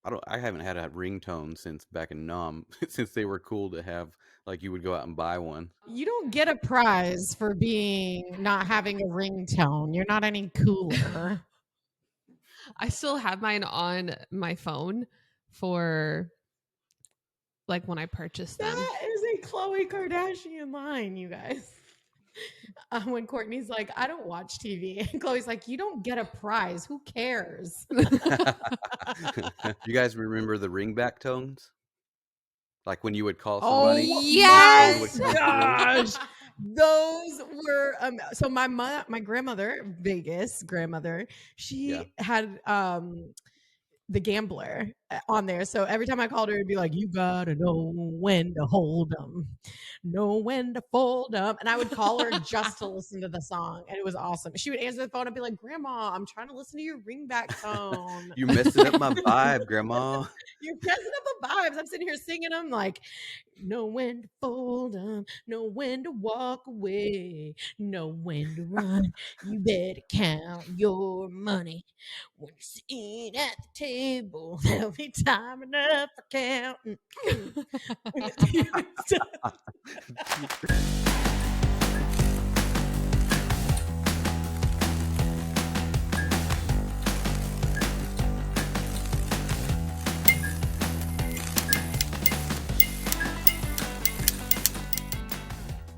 I haven't had a ringtone since back in Nom since they were cool to have. Like you would go out and buy one. You don't get a prize for being not having a ringtone. You're not any cooler. I still have mine on my phone for like when I purchased them. That is a Khloe Kardashian line, you guys. When Courtney's like, I don't watch TV. And Chloe's like, you don't get a prize. Who cares? You guys remember the ringback tones? Like when you would call Oh somebody, Yes! it would my come through. gosh. Those were so my grandmother, Vegas grandmother, Yeah. she had the gambler on there. So every time I called her, it'd be like, you gotta know when to hold them, know when to fold them. And I would call her just to listen to the song. And it was awesome. She would answer the phone and be like, Grandma, I'm trying to listen to your ringback tone. You messing up my vibe, Grandma. You're messing up the vibes. I'm sitting here singing them like, know when to fold them, know when to walk away, know when to run. You better count your money. When you're sitting at the table, there'll be time enough for counting.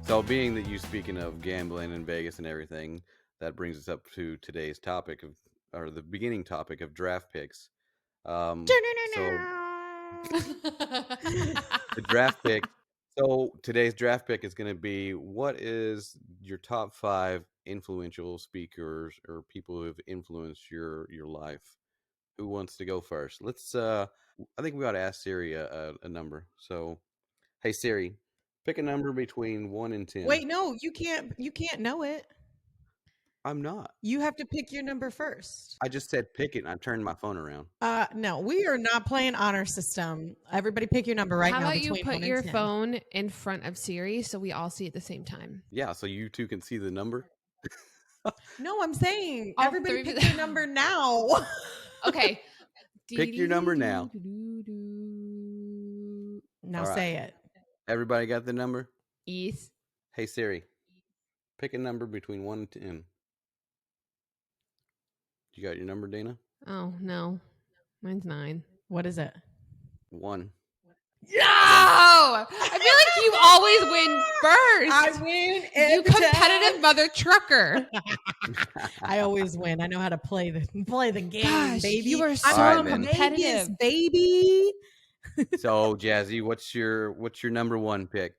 So, being that you speaking of gambling in Vegas and everything, that brings us up to today's topic of, or the beginning topic of draft picks. So the draft pick. So today's draft pick is going to be, what is your top 5 influential speakers or people who have influenced your life? Who wants to go first? Let's. I think we ought to ask Siri a number. So, hey Siri, pick a number between 1 and 10. Wait, no, you can't. You can't know it. I'm not. You have to pick your number first. I just said pick it, and I turned my phone around. No, we are not playing honor system. Everybody pick your number right How now. about you between put 1 your and 10. phone in front of Siri so we all see at the same time? Yeah, so you two can see the number. No, I'm saying All everybody three- pick your number now. Okay. Pick your number now. Now All right. say it. Everybody got the number? Yes. Hey Siri, pick a number between 1 and 10. You got your number, Dana? Oh no, mine's 9. What is it? 1. No! I feel like you always win first. I win You every competitive time. mother trucker. I always win. I know how to play the game, Gosh, baby. you are I'm so Alright, from then. Vegas, competitive. baby. So Jazzy, what's your number 1 pick?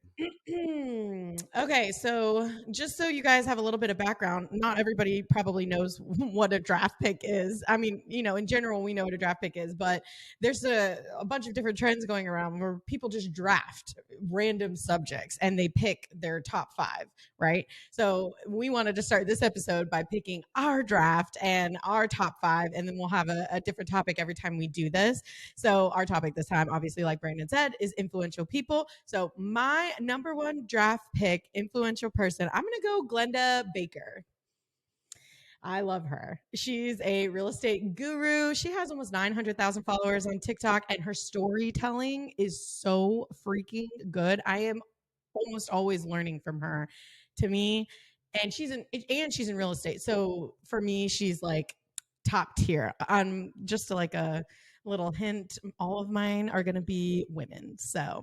Okay, so just so you guys have a little bit of background, not everybody probably knows what a draft pick is. I mean, in general, we know what a draft pick is, but there's a bunch of different trends going around where people just draft random subjects and they pick their top 5, right? So we wanted to start this episode by picking our draft and our top 5, and then we'll have a different topic every time we do this. So our topic this time, obviously, like Brandon said, is influential people. So my number 1 draft pick, influential person, I'm going to go Glenda Baker. I love her. She's a real estate guru. She has almost 900,000 followers on TikTok, and her storytelling is so freaking good. I am almost always learning from her. To me, and she's in real estate. So for me, she's like top tier. Just like a little hint, all of mine are going to be women. So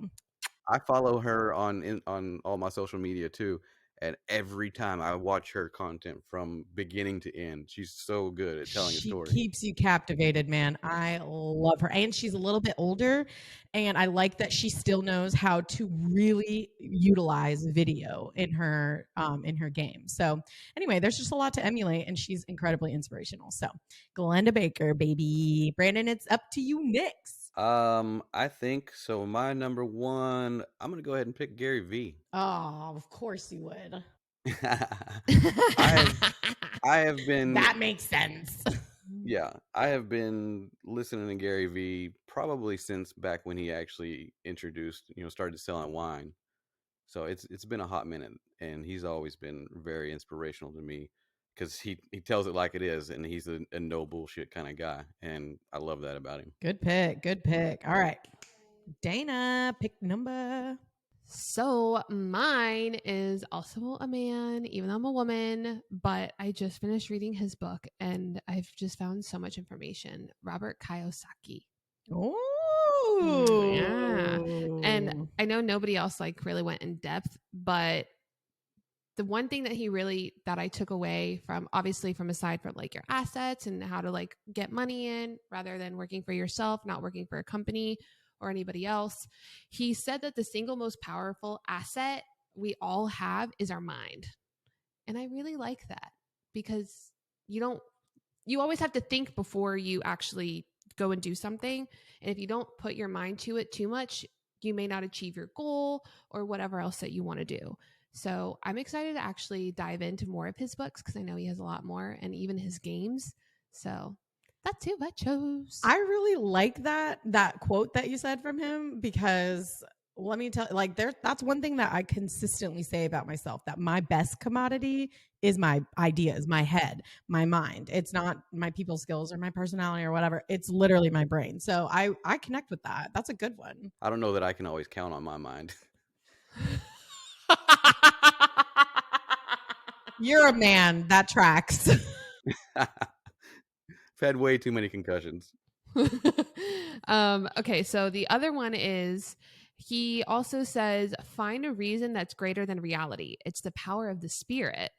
I follow her on all my social media too, and every time I watch her content from beginning to end, she's so good at telling a she story. keeps you captivated, man. I love her. And she's a little bit older. And I like that she still knows how to really utilize video in her game. So anyway, there's just a lot to emulate, and she's incredibly inspirational. So Glenda Baker, baby. Brandon, it's up to you next. I think so. My number 1, I'm gonna go ahead and pick Gary V. Oh, of course you would. I have been That makes sense. Yeah, I have been listening to Gary V probably since back when he actually started selling wine. So it's been a hot minute, and he's always been very inspirational to me. because he tells it like it is, and he's a no bullshit kind of guy, and I love that about him. Good pick. Good pick. All right. Dana, pick number. So mine is also a man, even though I'm a woman, but I just finished reading his book and I've just found so much information. Robert Kiyosaki. Yeah. And Oh. I know nobody else like really went in depth, but the one thing that I took away from, obviously from aside from like your assets and how to like get money in rather than working for yourself, not working for a company or anybody else, he said that the single most powerful asset we all have is our mind. And I really like that because you don't, you always have to think before you actually go and do something. And if you don't put your mind to it too much, you may not achieve your goal or whatever else that you want to do. So I'm excited to actually dive into more of his books because I know he has a lot more and even his games. So that's who I chose. I really like that quote that you said from him because let me tell like that's one thing that I consistently say about myself that my best commodity is my ideas, my head, my mind. It's not my people skills or my personality or whatever. It's literally my brain. So I connect with that. That's a good one. I don't know that I can always count on my mind. You're a man. That tracks. I've had way too many concussions. Okay, so the other one is he also says, find a reason that's greater than reality. It's the power of the spirit,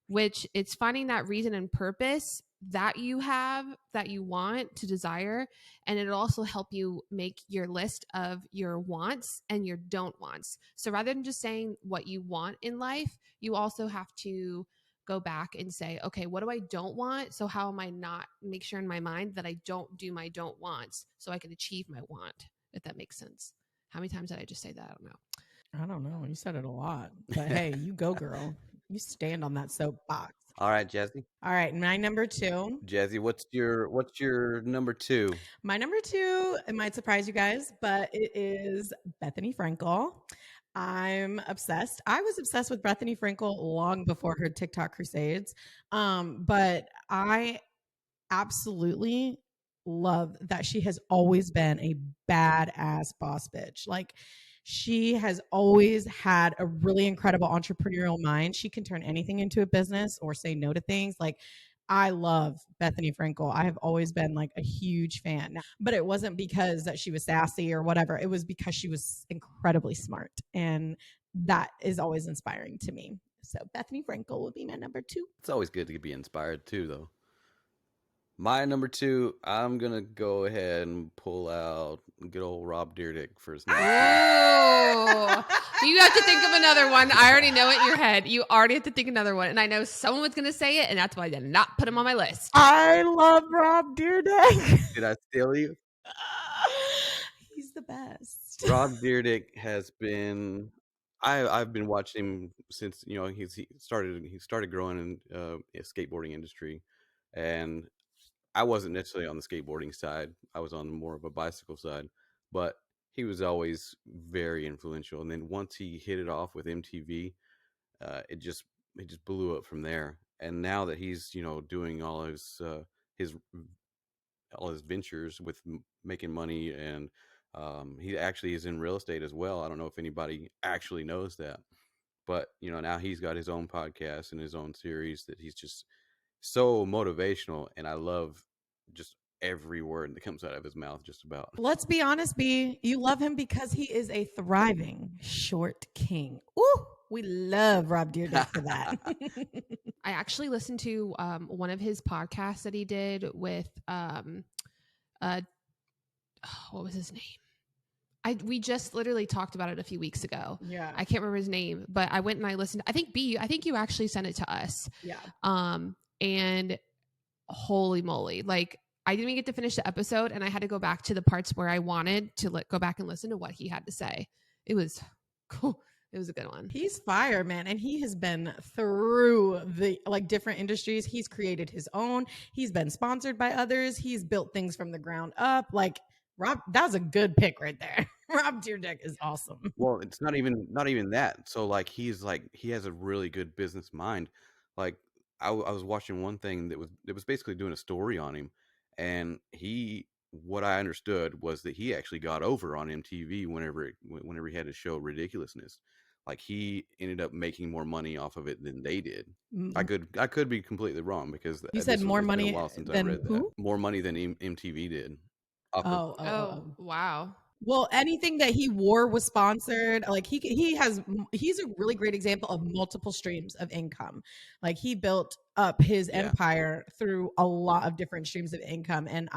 which it's finding that reason and purpose that you have, that you want to desire. And it'll also help you make your list of your wants and your don't wants. So rather than just saying what you want in life, you also have to go back and say, okay, what do I don't want? So how am I not make sure in my mind that I don't do my don't wants so I can achieve my want, if that makes sense. How many times did I just say that? I don't know. I don't know. You said it a lot. But hey, you go, girl. You stand on that soapbox. All right, Jazzy. All right, my number 2. Jazzy, what's your number 2? My number 2, it might surprise you guys, but it is Bethany Frankel. I'm obsessed. I was obsessed with Bethany Frankel long before her TikTok crusades. But I absolutely love that she has always been a badass boss bitch. Like she has always had a really incredible entrepreneurial mind. She can turn anything into a business or say no to things. Like I love Bethany Frankel. I have always been like a huge fan. But it wasn't because that she was sassy or whatever. It was because she was incredibly smart. And that is always inspiring to me. So Bethany Frankel would be my number 2. It's always good to be inspired too, though. My number 2, I'm gonna go ahead and pull out good old Rob Deerdick for his number 2. Oh, you have to think of another one. I already know it in your head. You already have to think another one. And I know someone was going to say it, and that's why I did not put him on my list. I love Rob Deerdick. Did I steal you? He's the best. Rob Deerdick has been. I've been watching him since he started growing in the skateboarding industry, and I wasn't necessarily on the skateboarding side. I was on more of a bicycle side, but he was always very influential. And then once he hit it off with MTV, it just blew up from there. And now that he's doing his all his ventures with making money, and he actually is in real estate as well. I don't know if anybody actually knows that, but now he's got his own podcast and his own series that he's just so motivational, and I love just every word that comes out of his mouth just about. Let's be honest, B. You love him because he is a thriving short king. Ooh, we love Rob Deerdick for that. I actually listened to one of his podcasts that he did with what was his name? We just literally talked about it a few weeks ago. Yeah. I can't remember his name, but I went and I listened. I think you actually sent it to us. Yeah. And holy moly, like I didn't even get to finish the episode, and I had to go back to the parts where I wanted to go back and listen to what he had to say. It was cool. It was a good one. He's fire, man. And he has been through the different industries. He's created his own. He's been sponsored by others. He's built things from the ground up. Like Rob, that was a good pick right there. Rob Deerdick is awesome. Well, it's not even that. So he has a really good business mind. Like I was watching one thing that was basically doing a story on him, and what I understood was that he actually got over on MTV whenever he had to show ridiculousness. Like he ended up making more money off of it than they did. Mm, I could be completely wrong because you said more it's been a money while since I than read that. who? More money than MTV did off of. Oh, oh, oh, Oh, oh. wow. Well, anything that he wore was sponsored. Like he's a really great example of multiple streams of income. Like he built up his Yeah, empire through a lot of different streams of income, and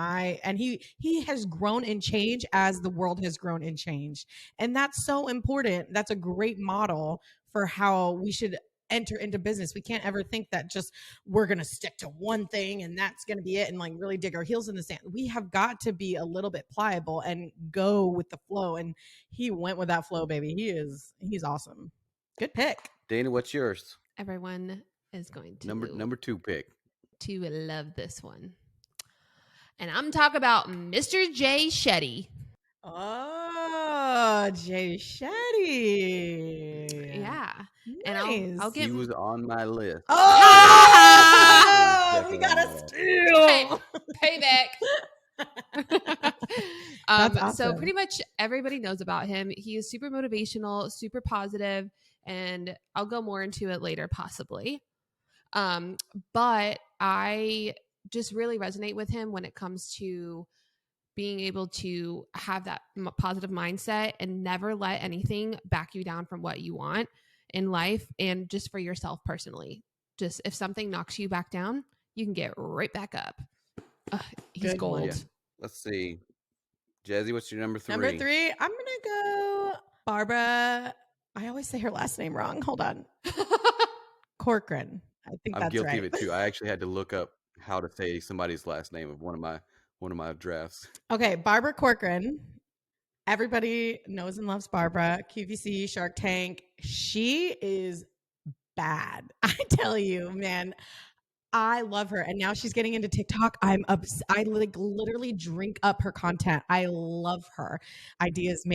he has grown and changed as the world has grown and changed, and that's so important. That's a great model for how we should enter into business. We can't ever think that just we're going to stick to one thing and that's going to be it and like really dig our heels in the sand. We have got to be a little bit pliable and go with the flow. And he went with that flow, baby. He's awesome. Good pick. Dana, what's yours? Everyone is going Number two pick. to love this one. And I'm talking about Mr. Jay Shetty. Oh, Jay Shetty. Yeah. And Nice. I'll get He was on my list. Oh, we Definitely got on a my list. steal. payback. That's So awesome. pretty much everybody knows about him. He is super motivational, super positive, and I'll go more into it later, possibly. But I just really resonate with him when it comes to being able to have that positive mindset and never let anything back you down from what you want in life and just for yourself personally. Just if something knocks you back down, you can get right back up. He's Good one. gold. Yeah. Let's see. Jazzy, what's your number 3? Number 3, I'm going to go Barbara. I always say her last name wrong. Hold on. Corcoran. I think I'm that's guilty right. of it too. I actually had to look up how to say somebody's last name of one of my drafts. Okay, Barbara Corcoran. Everybody knows and loves Barbara. QVC, Shark Tank. She is bad. I tell you, man. I love her, and now she's getting into TikTok. I like literally drink up her content. I love her. Ideas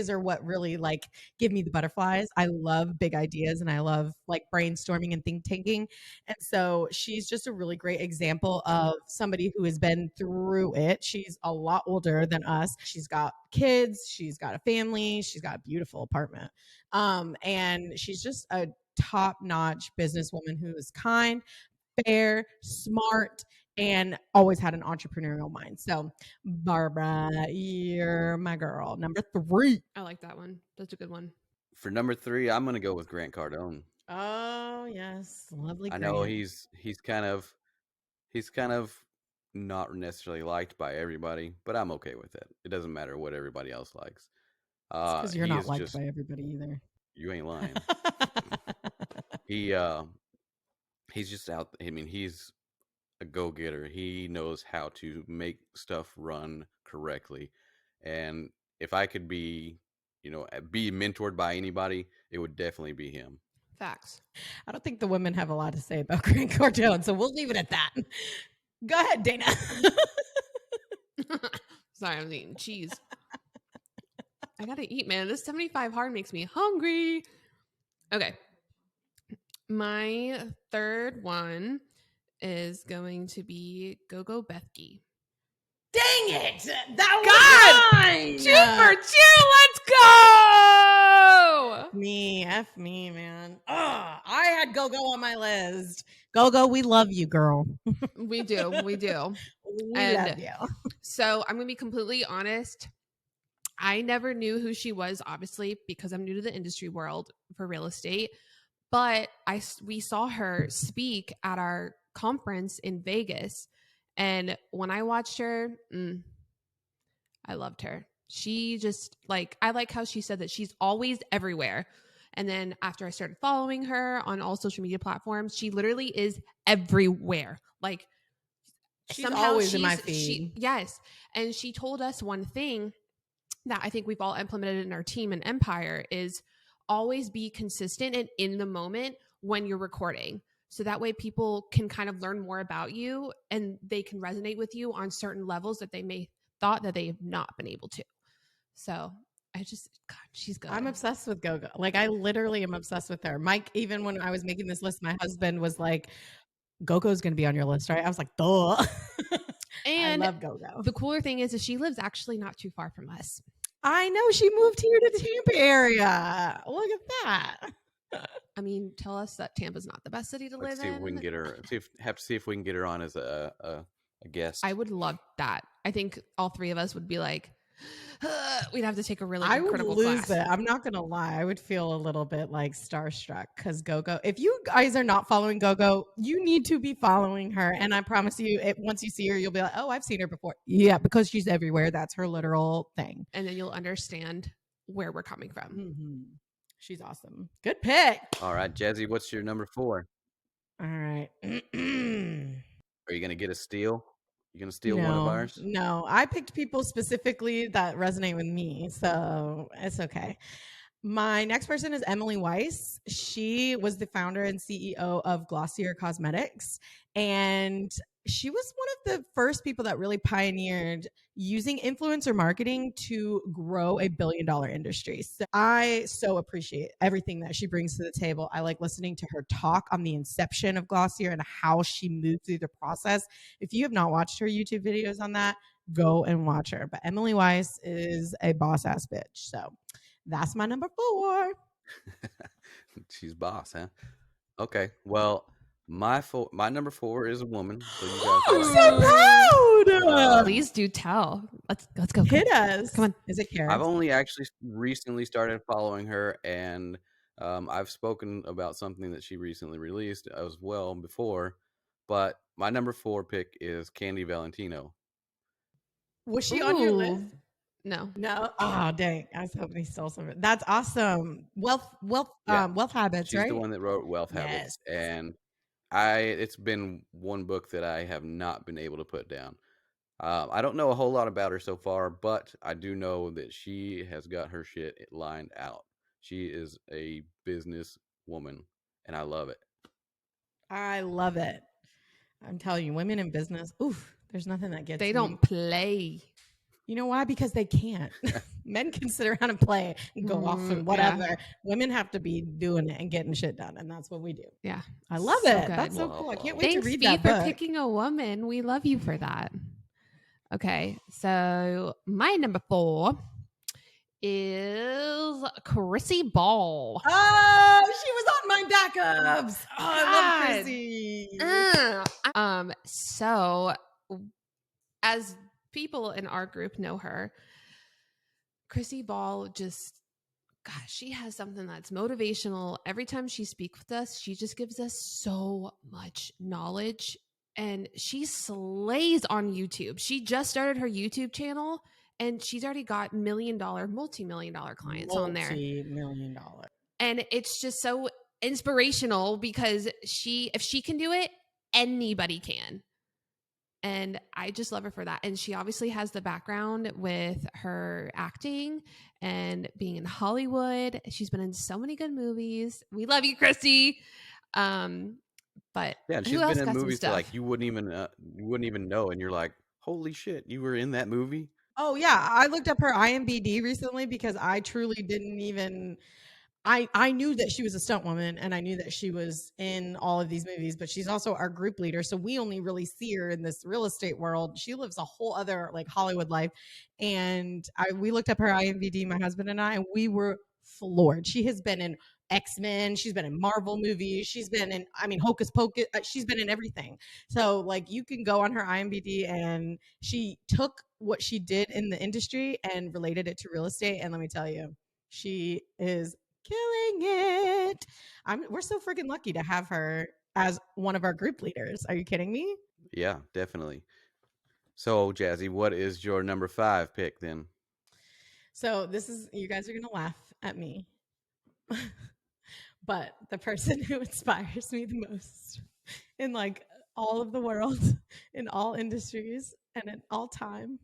are what really like give me the butterflies. I love big ideas, and I love like brainstorming and think tanking. And so she's just a really great example of somebody who has been through it. She's a lot older than us. She's got kids. She's got a family. She's got a beautiful apartment. And she's just a top-notch businesswoman who is kind, fair, smart, and always had an entrepreneurial mind. So, Barbara, you're my girl. Number 3. I like that one. That's a good one. For number 3, I'm gonna go with Grant Cardone. Oh, yes. Lovely I know Grant. he's kind of not necessarily liked by everybody, but I'm okay with it. It doesn't matter what everybody else likes. It's because you're He not is liked just by everybody either. you ain't lying. He he's just out. I mean, he's a go getter. He knows how to make stuff run correctly, and if I could be, be mentored by anybody, it would definitely be him. Facts. I don't think the women have a lot to say about Grant Cardone, so we'll leave it at that. Go ahead, Dana. Sorry, I'm eating cheese. I gotta eat, man. This 75 hard makes me hungry. Okay. My third one is going to be Go Bethke. Dang it! That was mine! 2 for 2. Let's go! F me, man. I had Go-Go on my list. Go-Go, we love you, girl. We do. We love you. So I'm going to be completely honest. I never knew who she was, obviously, because I'm new to the industry world for real estate. But we saw her speak at our conference in Vegas. And when I watched her, I loved her. She just I like how she said that she's always everywhere. And then after I started following her on all social media platforms, she literally is everywhere. Like she's always in my feed. Yes. And she told us one thing that I think we've all implemented in our team and empire is always be consistent and in the moment when you're recording. So that way people can kind of learn more about you and they can resonate with you on certain levels that they may thought that they have not been able to. So God, she's good. I'm obsessed with Go-Go. Like, I literally am obsessed with her. Mike, even when I was making this list, my husband was like, Go-Go's going to be on your list, right? I was like, duh. I And love Go-Go. the cooler thing is she lives actually not too far from us. I know, she moved here to the Tampa area. Look at that. I mean, tell us that Tampa's not the best city to Let's live see if we can in. get her. See if we can get her on as a guest. I would love that. I think all three of us would be like, we'd have to take a really I good would critical lose class. it. I'm not going to lie. I would feel a little bit like starstruck because Go-Go, if you guys are not following Go-Go, you need to be following her. And I promise you, once you see her, you'll be like, oh, I've seen her before. Yeah, because she's everywhere. That's her literal thing. And then you'll understand where we're coming from. Mm-hmm. She's awesome. Good pick. All right, Jazzy, what's your number 4? All right. Are you gonna get a steal? You gonna steal one of ours? No. I picked people specifically that resonate with me, so it's okay. My next person is Emily Weiss. She was the founder and CEO of Glossier Cosmetics, and she was one of the first people that really pioneered using influencer marketing to grow a billion-dollar industry. So I so appreciate everything that she brings to the table. I like listening to her talk on the inception of Glossier and how she moved through the process. If you have not watched her YouTube videos on that, go and watch her. But Emily Weiss is a boss ass bitch. So that's my number 4. She's boss, huh? Okay. Well, my number 4 is a woman. So you guys I'm know so proud. Please do tell. Let's go. Hit us. Come on. Is it I've Karen? only actually recently started following her, and I've spoken about something that she recently released as well before. But my number 4 pick is Candy Valentino. Was she on your list? Ooh. No. No. Oh, dang. I was hoping he stole some of it. That's awesome. Wealth Yeah. habits, She's right? the one that wrote Wealth Yes. Habits, and it's been one book that I have not been able to put down. I don't know a whole lot about her so far, but I do know that she has got her shit lined out. She is a business woman, and I love it. I love it. I'm telling you, women in business, oof, there's nothing that gets They me. don't play. You know why? Because they can't. Men can sit around and play and go off and whatever. Yeah. Women have to be doing it and getting shit done, and that's what we do. Yeah. I love So it. good. That's so cool. I can't wait Thanks, to read Fee, that for book. picking a woman. We love you for that. Okay, so my number 4 is Chrissy Ball. Oh, she was on my backups. Oh, I love God. Chrissy. So as people in our group know her, Chrissy Ball just, gosh, she has something that's motivational. Every time she speaks with us, she just gives us so much knowledge, and she slays on YouTube. She just started her YouTube channel, and she's already got multi-million dollar clients on there. Multi-million dollar. And it's just so inspirational because if she can do it, anybody can. And I just love her for that. And she obviously has the background with her acting and being in Hollywood. She's been in so many good movies. We love you, Christy. But Yeah, and who she's else been in got some movies that stuff? like you wouldn't even know, and you're like, holy shit, you were in that movie. Oh yeah, I looked up her IMDb recently because I truly didn't even. I knew that she was a stunt woman and I knew that she was in all of these movies, but she's also our group leader. So we only really see her in this real estate world. She lives a whole other like Hollywood life. And we looked up her IMDb, my husband and I, and we were floored. She has been in X-Men. She's been in Marvel movies. She's been in, Hocus Pocus. She's been in everything. So like you can go on her IMDb and she took what she did in the industry and related it to real estate. And let me tell you, she is killing it. We're so freaking lucky to have her as one of our group leaders. Are you kidding me? Yeah, definitely. So, Jazzy, what is your number 5 pick then? So you guys are gonna laugh at me, but the person who inspires me the most in like all of the world, in all industries, and in all time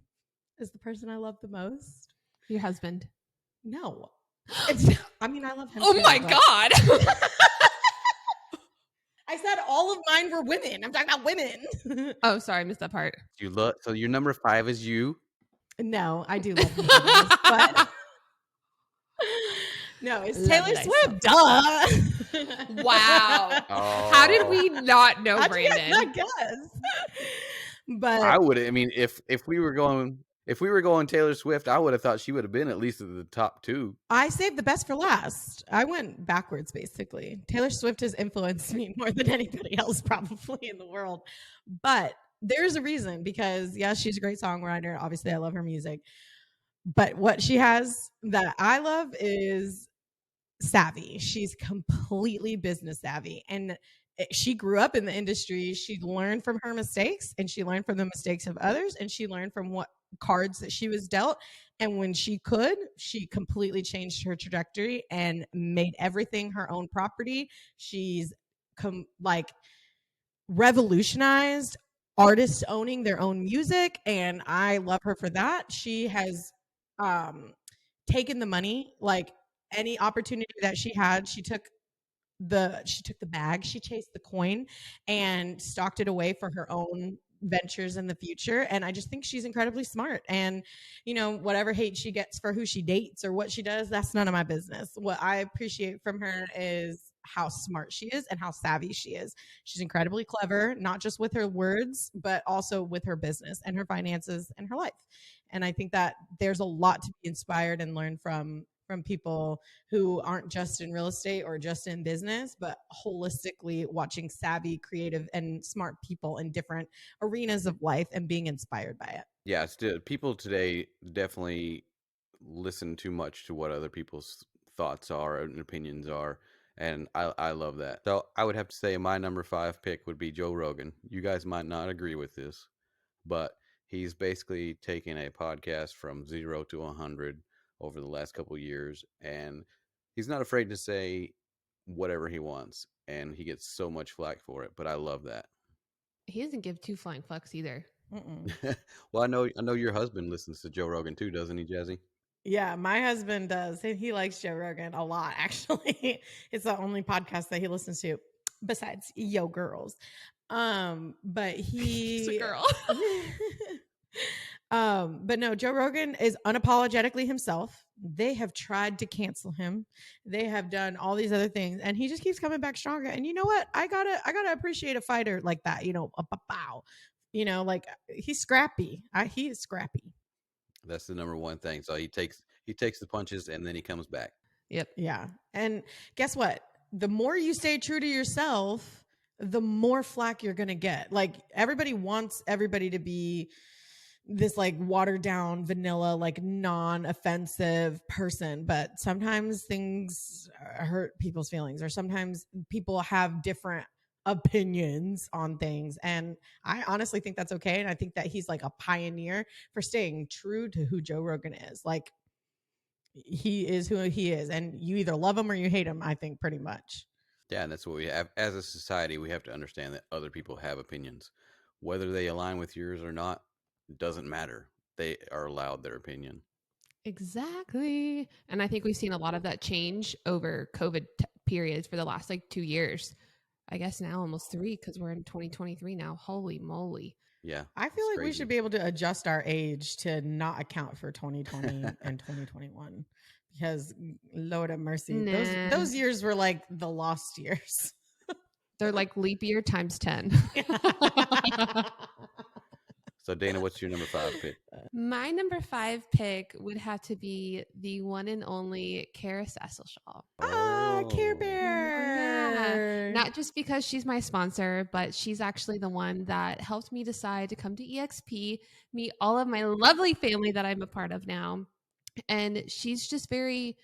is the person I love the most. Your husband. No. I love him. Oh too, my but- God. I said all of mine were women. I'm talking about women. Oh, sorry, I missed that part. So your number 5 is you. No, I do love him, but No, it's Love Taylor thyself. Swift. Duh. Wow. How did Oh, we not know How'd you guys Brandon? not guess? But I would. I mean, if we were going Taylor Swift, I would have thought she would have been at least at the top two. I saved the best for last. I went backwards, basically. Taylor Swift has influenced me more than anybody else, probably in the world. But there's a reason because, yes, she's a great songwriter. Obviously, I love her music. But what she has that I love is savvy. She's completely business savvy. And she grew up in the industry. She learned from her mistakes and she learned from the mistakes of others and she learned from what cards that she was dealt. And when she could, she completely changed her trajectory and made everything her own property. She's like revolutionized artists owning their own music and I love her for that. She has um taken the money, like any opportunity that she had, she took the bag, she chased the coin and stocked it away for her own ventures in the future. And I just think she's incredibly smart. And, whatever hate she gets for who she dates or what she does, that's none of my business. What I appreciate from her is how smart she is and how savvy she is. She's incredibly clever, not just with her words, but also with her business and her finances and her life. And I think that there's a lot to be inspired and learn from people who aren't just in real estate or just in business, but holistically watching savvy, creative, and smart people in different arenas of life and being inspired by it. Yeah, still people today definitely listen too much to what other people's thoughts are and opinions are, and I love that. So I would have to say my number 5 pick would be Joe Rogan. You guys might not agree with this, but he's basically taken a podcast from 0 to 100 over the last couple of years, and he's not afraid to say whatever he wants, and he gets so much flack for it. But I love that. He doesn't give two flying fucks either. Mm-mm. Well, I know your husband listens to Joe Rogan too, doesn't he, Jazzy? Yeah, my husband does. And he likes Joe Rogan a lot, actually. It's the only podcast that he listens to besides Yo Girls. But He's a he girl. but no, Joe Rogan is unapologetically himself. They have tried to cancel him. They have done all these other things, and he just keeps coming back stronger. And you know what? I gotta appreciate a fighter like that. A bow. Like he's scrappy. He is scrappy. That's the number one thing. So he takes the punches and then he comes back. Yep. Yeah. And guess what? The more you stay true to yourself, the more flack you're going to get. Like everybody wants everybody to be this like watered down vanilla like non-offensive person, but sometimes things hurt people's feelings or sometimes people have different opinions on things, and I honestly think that's okay. And I think that he's like a pioneer for staying true to who Joe Rogan is. Like he is who he is, and you either love him or you hate him, I think, pretty much. Yeah, and that's what we have as a society. We have to understand that other people have opinions, whether they align with yours or not. Doesn't matter. They are allowed their opinion. Exactly. And I think we've seen a lot of that change over COVID periods for the last like 2 years. I guess now almost 3 because we're in 2023 now. Holy moly. Yeah, I feel it's like we should crazy. be able to adjust our age to not account for 2020 and 2021 because Lord have mercy, Nah. those years were like the lost years. They're like leap year times 10. So Dana, what's your number 5 pick? My number 5 pick would have to be the one and only Kara Sesselshaw. Care Oh, Bear. Not just because she's my sponsor, but she's actually the one that helped me decide to come to EXP, meet all of my lovely family that I'm a part of now. And she's just very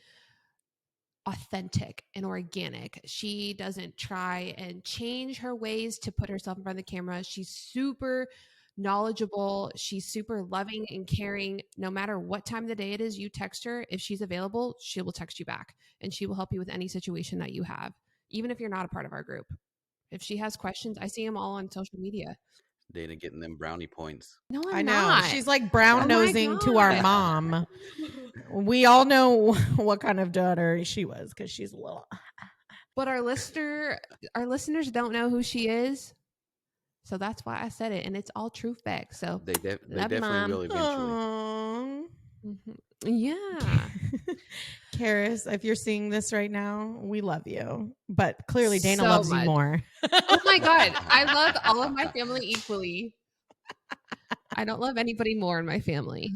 authentic and organic. She doesn't try and change her ways to put herself in front of the camera. She's super knowledgeable. She's super loving and caring. No matter what time of the day it is, you text her. If she's available, she will text you back and she will help you with any situation that you have, even if you're not a part of our group. If she has questions, I see them all on social media. Dana getting them brownie points. No, I I'm know. not. She's like Oh brown my nosing to our God. mom. We all know what kind of daughter she was because she's a little. But our listeners don't know who she is. So that's why I said it. And it's all true facts. So They love definitely Mom. will eventually. Aww. Yeah. Karis, if you're seeing this right now, we love you. But clearly Dana So loves you much. more. Oh my God. I love all of my family equally. I don't love anybody more in my family.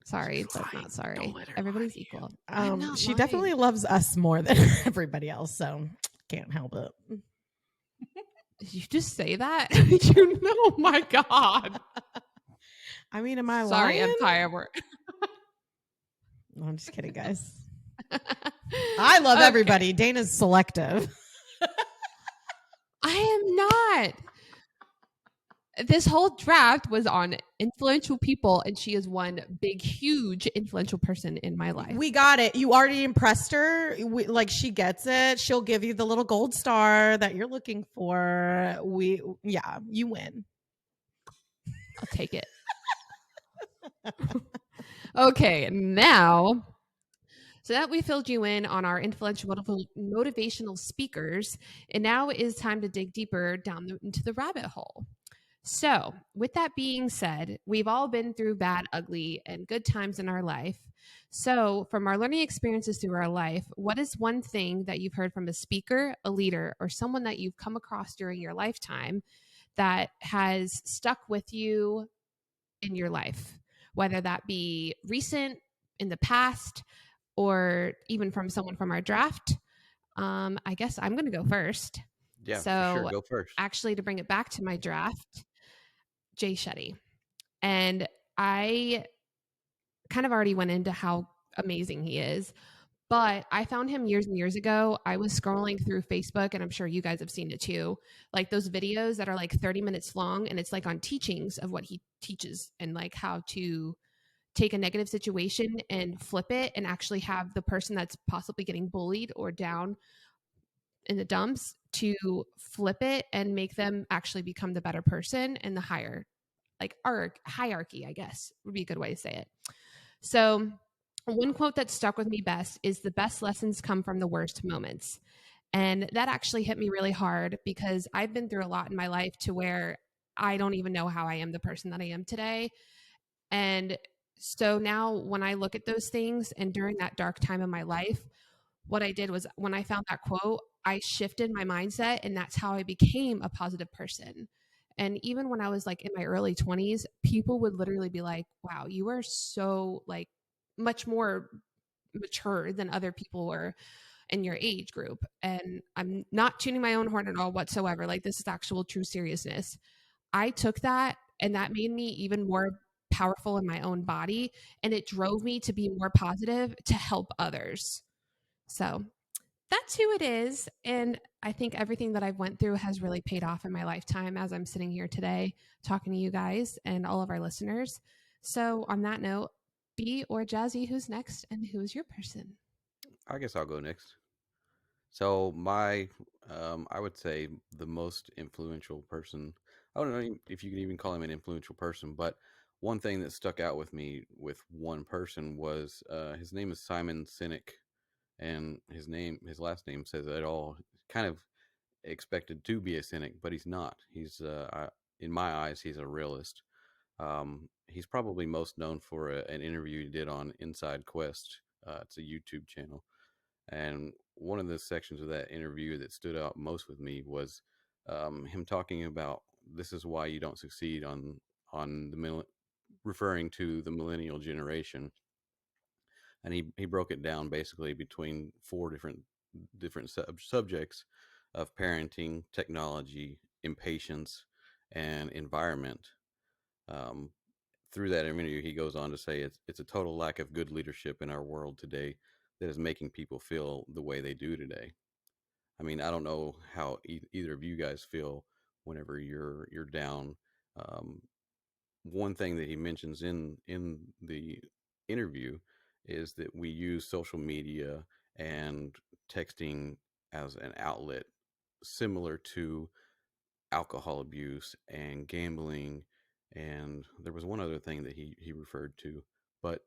Sorry, but not sorry. Everybody's equal. I'm not She lying. definitely loves us more than everybody else, so can't help it. Did you just say that? You know, oh my God. I mean, am I Sorry, lying? I'm tired. No, I'm just kidding, guys. I love Okay. everybody. Dana's selective. I am not. This whole draft was on influential people, and she is one big, huge influential person in my life. We got it. You already impressed her. Like she gets it. She'll give you the little gold star that you're looking for. Yeah, you win. I'll take it. Okay, now, so that we filled you in on our influential motivational speakers, and now it is time to dig deeper down into the rabbit hole. So, with that being said, we've all been through bad, ugly, and good times in our life. So, from our learning experiences through our life, what is one thing that you've heard from a speaker, a leader, or someone that you've come across during your lifetime that has stuck with you in your life? Whether that be recent, in the past, or even from someone from our draft. I guess I'm going to go first. Yeah, for sure. So, Go first. actually, to bring it back to my draft, Jay Shetty. And I kind of already went into how amazing he is, but I found him years and years ago. I was scrolling through Facebook, and I'm sure you guys have seen it too. Like those videos that are like 30 minutes long, and it's like on teachings of what he teaches and like how to take a negative situation and flip it and actually have the person that's possibly getting bullied or down in the dumps to flip it and make them actually become the better person and the higher like hierarchy, I guess would be a good way to say it. So, one quote that stuck with me best is the best lessons come from the worst moments. And that actually hit me really hard because I've been through a lot in my life to where I don't even know how I am the person that I am today. And so now when I look at those things and during that dark time in my life, what I did was when I found that quote, I shifted my mindset and that's how I became a positive person. And even when I was like in my early 20s, people would literally be like, "Wow, you are so like much more mature than other people were in your age group." And I'm not tuning my own horn at all whatsoever. Like this is actual true seriousness. I took that and that made me even more powerful in my own body and it drove me to be more positive to help others. So that's who it is. And I think everything that I've went through has really paid off in my lifetime as I'm sitting here today talking to you guys and all of our listeners. So on that note, B or Jazzy, who's next and who is your person? I guess I'll go next. So my, I would say the most influential person. I don't know if you can even call him an influential person, but one thing that stuck out with me with one person was his name is Simon Sinek, and his last name says it all. Kind of expected to be a cynic, but he's not. In my eyes, he's a realist. He's probably most known for an interview he did on Inside Quest. It's a YouTube channel, and one of the sections of that interview that stood out most with me was him talking about this is why you don't succeed on referring to the millennial generation, and he broke it down basically between four different subjects of parenting, technology, impatience, and environment. Um, Through that interview, he goes on to say it's a total lack of good leadership in our world today that is making people feel the way they do today. I mean, I don't know how either of you guys feel whenever you're down. Um, One thing that he mentions in the interview is that we use social media and texting as an outlet similar to alcohol abuse and gambling, and there was one other thing that he referred to, but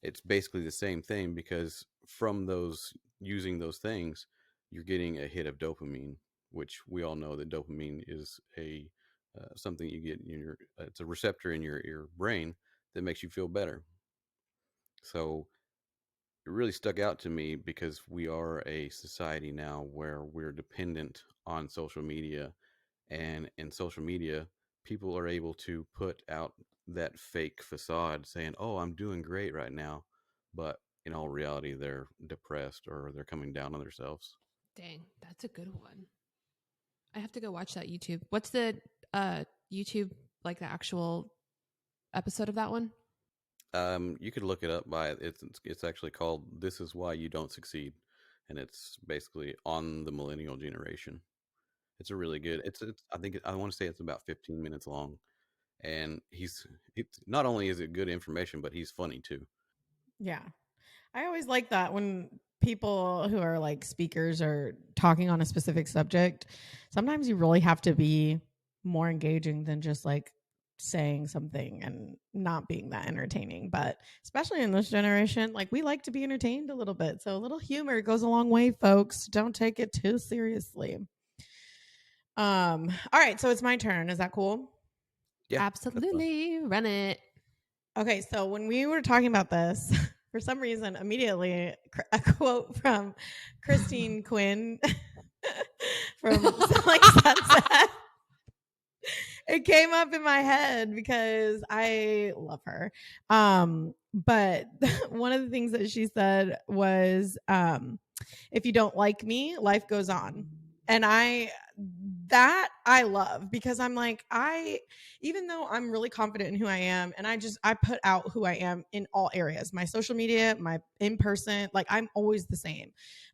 it's basically the same thing because from those using those things you're getting a hit of dopamine, which we all know that dopamine is a something you get in your it's a receptor in your brain that makes you feel better. So it really stuck out to me because we are a society now where we're dependent on social media, and in social media, people are able to put out that fake facade saying, "Oh, I'm doing great right now," but in all reality, they're depressed or they're coming down on themselves. Dang, that's a good one. I have to go watch that YouTube. What's the YouTube, like the actual episode of that one? You could look it up by it's actually called "This Is Why You Don't Succeed," and it's basically on the millennial generation. It's a really good. It's I think I want to say it's about 15 minutes long, and it's not only is it good information, but he's funny too. Yeah. I always like that when people who are like speakers are talking on a specific subject. Sometimes you really have to be more engaging than just like saying something and not being that entertaining. But especially in this generation, like we like to be entertained a little bit. So a little humor goes a long way, folks. Don't take it too seriously. All right, so it's my turn. Is that cool? Yeah, that's fun. Absolutely. Run it. Okay, so when we were talking about this, for some reason, immediately a quote from Christine Quinn from Selling Sunset. It came up in my head because I love her. But one of the things that she said was, if you don't like me, life goes on. And I love because I'm like, even though I'm really confident in who I am and I put out who I am in all areas, my social media, my in person, like I'm always the same.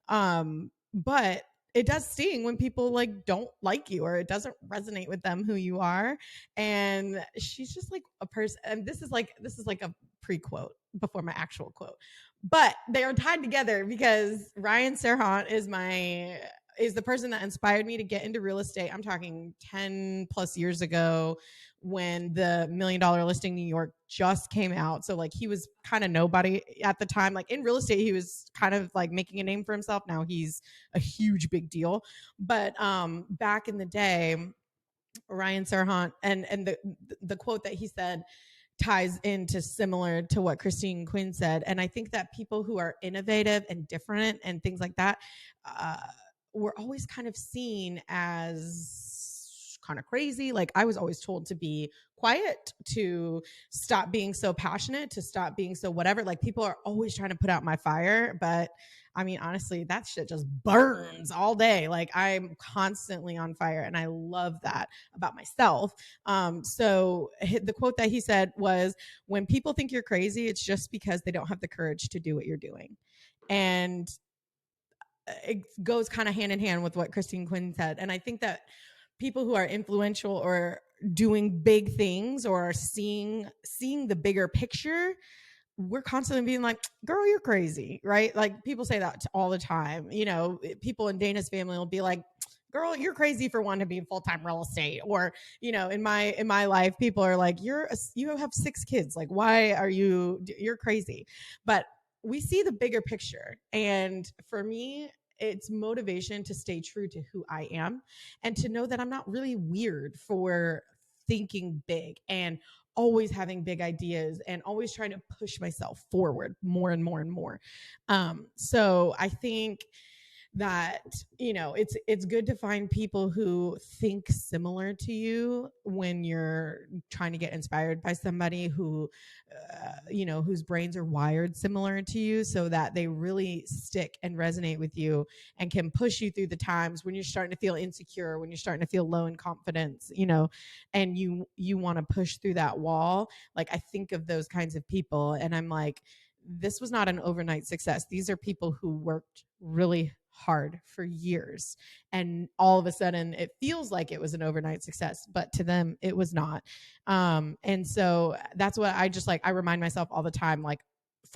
But it does sting when people like don't like you or it doesn't resonate with them who you are. And she's just like a person, and this is like a pre-quote before my actual quote, but they are tied together because Ryan Serhant is the person that inspired me to get into real estate. I'm talking 10 plus years ago when the $1 Million Listing New York just came out. So like he was kind of nobody at the time. Like in real estate, he was kind of like making a name for himself. Now he's a huge big deal. But back in the day, Ryan Serhant and the quote that he said ties into similar to what Christine Quinn said. And I think that people who are innovative and different and things like that, uh, were always kind of seen as kind of crazy. Like I was always told to be quiet, to stop being so passionate, to stop being so whatever. Like people are always trying to put out my fire, but I mean, honestly, that shit just burns all day. Like I'm constantly on fire, and I love that about myself. So the quote that he said was, "When people think you're crazy, it's just because they don't have the courage to do what you're doing." And it goes kind of hand in hand with what Christine Quinn said. And I think that people who are influential or doing big things or seeing the bigger picture, we're constantly being like, girl, you're crazy, right? Like people say that all the time. You know, people in Dana's family will be like, girl, you're crazy for wanting to be in full-time real estate. Or, you know, in my life, people are like, you have 6 kids. Like, why are you're crazy. But we see the bigger picture. And for me, it's motivation to stay true to who I am and to know that I'm not really weird for thinking big and always having big ideas and always trying to push myself forward more and more and more. So I think that it's good to find people who think similar to you when you're trying to get inspired by somebody who whose brains are wired similar to you, so that they really stick and resonate with you and can push you through the times when you're starting to feel insecure, when you're starting to feel low in confidence, and you want to push through that wall. Like I think of those kinds of people and I'm like, this was not an overnight success. These are people who worked really hard for years. And all of a sudden, it feels like it was an overnight success, but to them, it was not. And so that's what I just like, I remind myself all the time, like,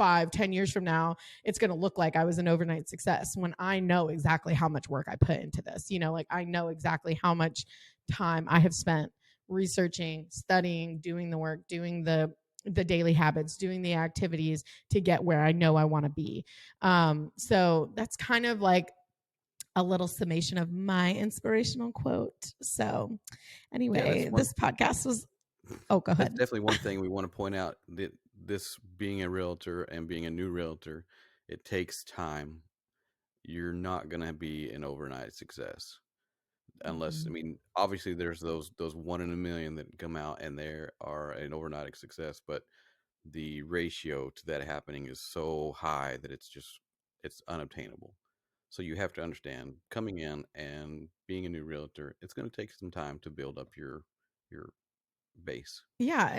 5-10 years from now, it's going to look like I was an overnight success when I know exactly how much work I put into this. Like I know exactly how much time I have spent researching, studying, doing the work, doing the daily habits, doing the activities to get where I know I want to be. So that's kind of like a little summation of my inspirational quote. So Yeah, anyway, this podcast was, oh, go that's ahead. definitely one thing we want to point out, that this being a realtor and being a new realtor It takes time. You're not going to be an overnight success unless, I Mhm. mean, obviously there's those one in a million that come out and they are an overnight success, but the ratio to that happening is so high that it's unobtainable. So you have to understand coming in and being a new realtor, it's going to take some time to build up your base. Yeah,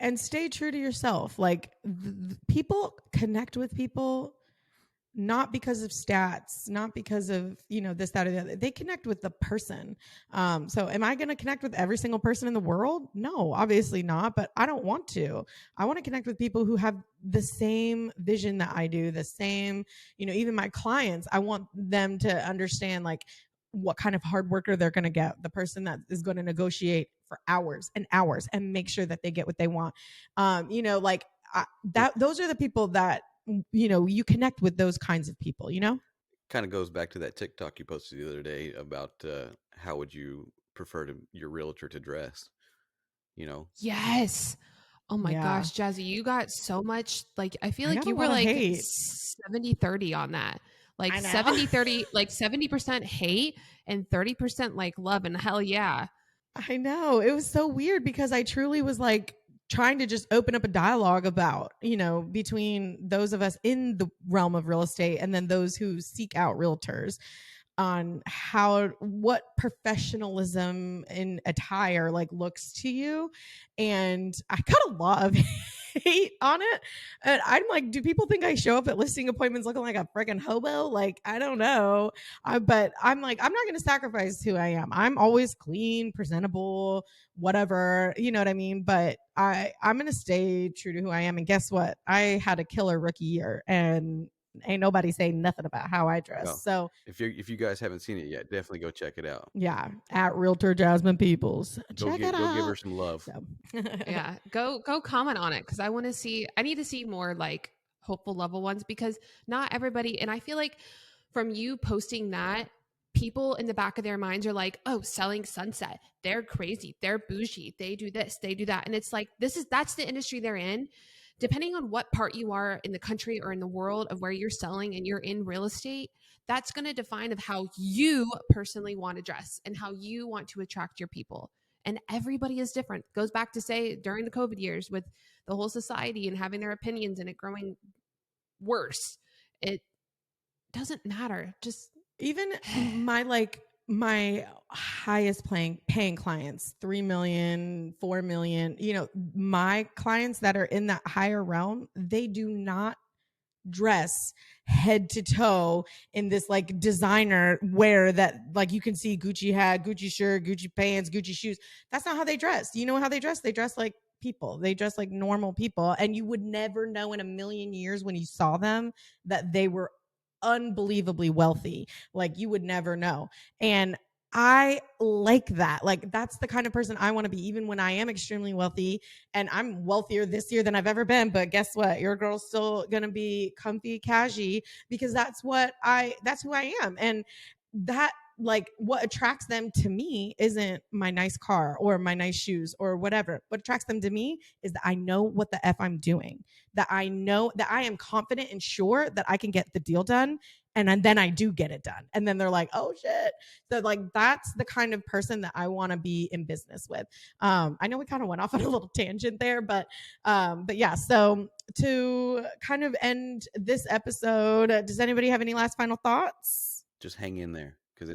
and stay true to yourself. Like people connect with people not because of stats, not because of, this, that, or the other. They connect with the person. So am I going to connect with every single person in the world? No, obviously not, but I don't want to. I want to connect with people who have the same vision that I do, the same, even my clients. I want them to understand like what kind of hard worker they're going to get, the person that is going to negotiate for hours and hours and make sure that they get what they want. Like It that, those are the people that you connect with, those kinds of people. kind of goes back to that TikTok you posted the other day about how would you prefer your realtor to dress, you know? Yes. Oh my Yeah. gosh, Jazzy, you got so much, like, I feel I like got a you were lot of like hate. 70-30 on that. Like I know. 70-30, like 70% hate and 30% like love, and hell yeah. I know. It was so weird because I truly was like trying to just open up a dialogue about, between those of us in the realm of real estate and then those who seek out realtors on what professionalism in attire like looks to you. And I got a lot of hate on it. And I'm like, do people think I show up at listing appointments looking like a freaking hobo? Like, I don't know. But I'm like, I'm not going to sacrifice who I am. I'm always clean, presentable, whatever. You know what I mean? But I'm going to stay true to who I am. And guess what? I had a killer rookie year, and ain't nobody saying nothing about how I dress. Well, So if you guys haven't seen it yet, definitely go check it out. yeah, at Realtor Jasmine Peoples, check it Go give her out. some love. So Yeah, go comment on it because I want to see. I need to see more like hopeful level ones because not everybody. And I feel like from you posting that, people in the back of their minds are like, "Oh, selling sunset. They're crazy. They're bougie. They do this. They do that." And it's like that's the industry they're in. Depending on what part you are in the country or in the world of where you're selling and you're in real estate, that's going to define of how you personally want to dress and how you want to attract your people, and everybody is different. Goes back to say during the COVID years with the whole society and having their opinions and it growing worse. It doesn't matter. Just even my highest paying clients, 3 million, 4 million, my clients that are in that higher realm, they do not dress head to toe in this like designer wear that like you can see Gucci hat, Gucci shirt, Gucci pants, Gucci shoes. That's not how they dress. Do you know how they dress? They dress like people. They dress like normal people. And you would never know in a million years when you saw them that they were unbelievably wealthy. Like you would never know. And I like that. Like that's the kind of person I want to be, even when I am extremely wealthy. And I'm wealthier this year than I've ever been. But guess what? Your girl's still gonna be comfy, cashy, because that's who I am. And that like what attracts them to me isn't my nice car or my nice shoes or whatever. What attracts them to me is that I know what the F I'm doing, that I know that I am confident and sure that I can get the deal done. And then I do get it done. And then they're like, oh shit. So like that's the kind of person that I want to be in business with. I know we kind of went off on a little tangent there, but yeah. So to kind of end this episode, does anybody have any last final thoughts? Just hang in there because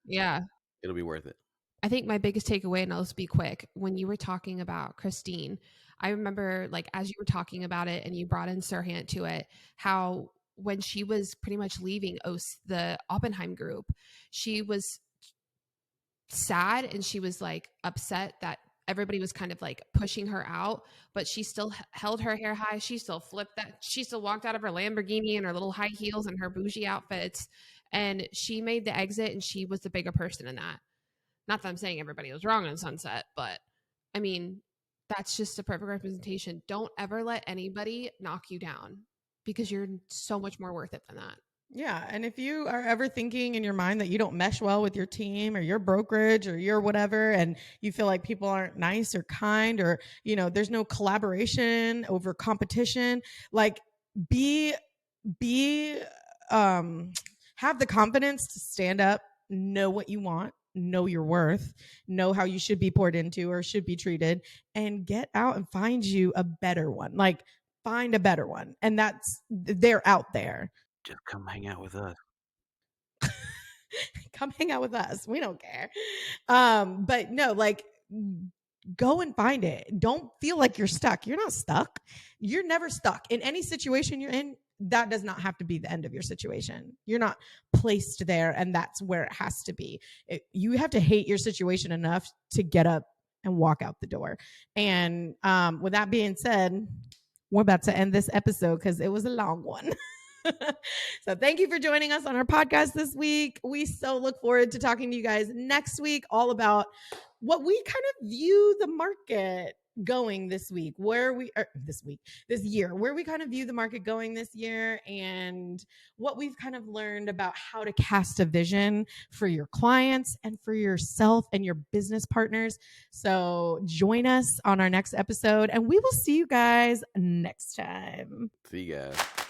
yeah. it'll be worth it. I think my biggest takeaway, and I'll just be quick, when you were talking about Christine, I remember like as you were talking about it and you brought in Sirhan to it, how when she was pretty much leaving the Oppenheim group, she was sad and she was like upset that everybody was kind of like pushing her out, but she still held her hair high. She still flipped that. She still walked out of her Lamborghini in her little high heels and her bougie outfits. And she made the exit and she was the bigger person in that. Not that I'm saying everybody was wrong on Sunset, but I mean, that's just a perfect representation. Don't ever let anybody knock you down because you're so much more worth it than that. Yeah. And if you are ever thinking in your mind that you don't mesh well with your team or your brokerage or your whatever, and you feel like people aren't nice or kind, or, there's no collaboration over competition, like be be have the confidence to stand up, know what you want, know your worth, know how you should be poured into or should be treated, and get out and find you a better one. Like, find a better one. And they're out there. Just come hang out with us. Come hang out with us. We don't care. But no, like, go and find it. Don't feel like you're stuck. You're not stuck. You're never stuck. In any situation you're in, that does not have to be the end of your situation. You're not placed there, and that's where it has to be. You have to hate your situation enough to get up and walk out the door. And with that being said, we're about to end this episode because it was a long one. So thank you for joining us on our podcast this week. We so look forward to talking to you guys next week, all about what we kind of view the market going this week, this year, where we kind of view the market going this year, and what we've kind of learned about how to cast a vision for your clients and for yourself and your business partners. So join us on our next episode, and we will see you guys next time. See you guys.